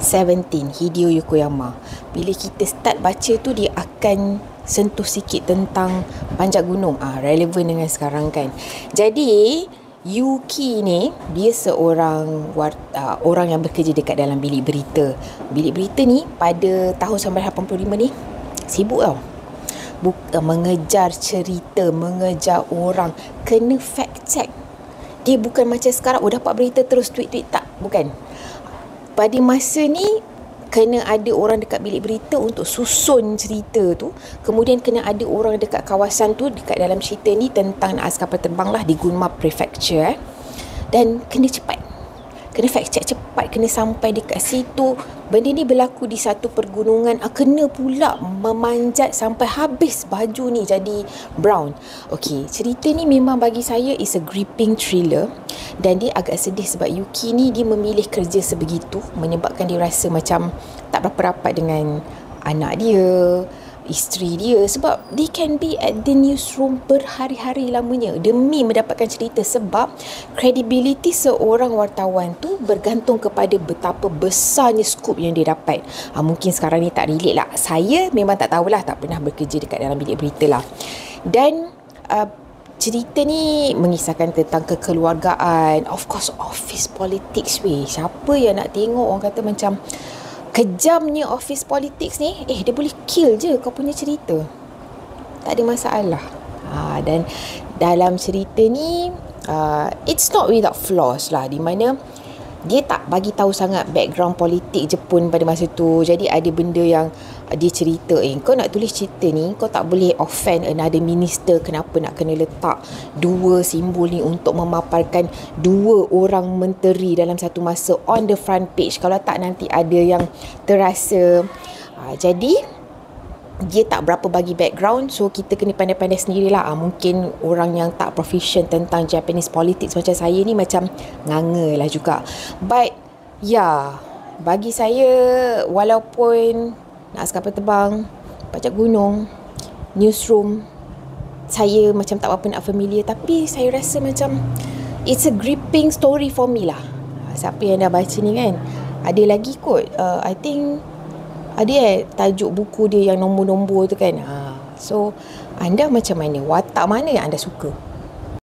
17, Hideo Yokoyama. Bila kita start baca tu, dia akan sentuh sikit tentang panjat gunung. Relevan dengan sekarang kan. Jadi Yuki ni, dia seorang orang yang bekerja dekat dalam bilik berita. Bilik berita ni pada tahun 1985 ni sibuk tau. Mengejar cerita, mengejar orang, kena fact check. Dia bukan macam sekarang dapat berita terus tweet-tweet, tak, bukan. Pada masa ni kena ada orang dekat bilik berita untuk susun cerita tu. Kemudian kena ada orang dekat kawasan tu, dekat dalam cerita ni tentang naas kapal terbang lah di Gunma Prefecture. Dan kena cepat, kena fact check cepat, kena sampai dekat situ. Benda ni berlaku di satu pergunungan. Kena pula memanjat sampai habis baju ni jadi brown. Okey, cerita ni memang bagi saya is a gripping thriller. Dan dia agak sedih sebab Yuki ni dia memilih kerja sebegitu, menyebabkan dia rasa macam tak berapa rapat dengan anak dia, isteri dia, sebab they can be at the newsroom berhari-hari lamanya demi mendapatkan cerita. Sebab credibility seorang wartawan tu bergantung kepada betapa besarnya skop yang dia dapat. Mungkin sekarang ni tak relate lah. Saya memang tak tahulah, tak pernah bekerja dekat dalam bilik berita lah. Dan cerita ni mengisahkan tentang kekeluargaan, of course office politics weh. Siapa yang nak tengok orang kata macam kejamnya office politics ni, dia boleh kill je kau punya cerita. Tak ada masalah. Dan dalam cerita ni it's not without flaws lah, di mana dia tak bagi tahu sangat background politik Jepun pada masa tu. Jadi ada benda yang dia cerita, kau nak tulis cerita ni, kau tak boleh offend another minister. Kenapa nak kena letak dua simbol ni untuk memaparkan dua orang menteri dalam satu masa on the front page? Kalau tak, nanti ada yang terasa. Jadi dia tak berapa bagi background, so kita kena pandai-pandai sendirilah. Mungkin orang yang tak proficient tentang Japanese politics macam saya ni macam nganga lah juga. But bagi saya, walaupun naas kapal terbang, panjat gunung, newsroom, saya macam tak berapa nak familiar, tapi saya rasa macam it's a gripping story for me lah. Siapa yang dah baca ni kan, ada lagi kot, I think ada tajuk buku dia yang nombor-nombor tu kan. So anda macam mana? Watak mana yang anda suka?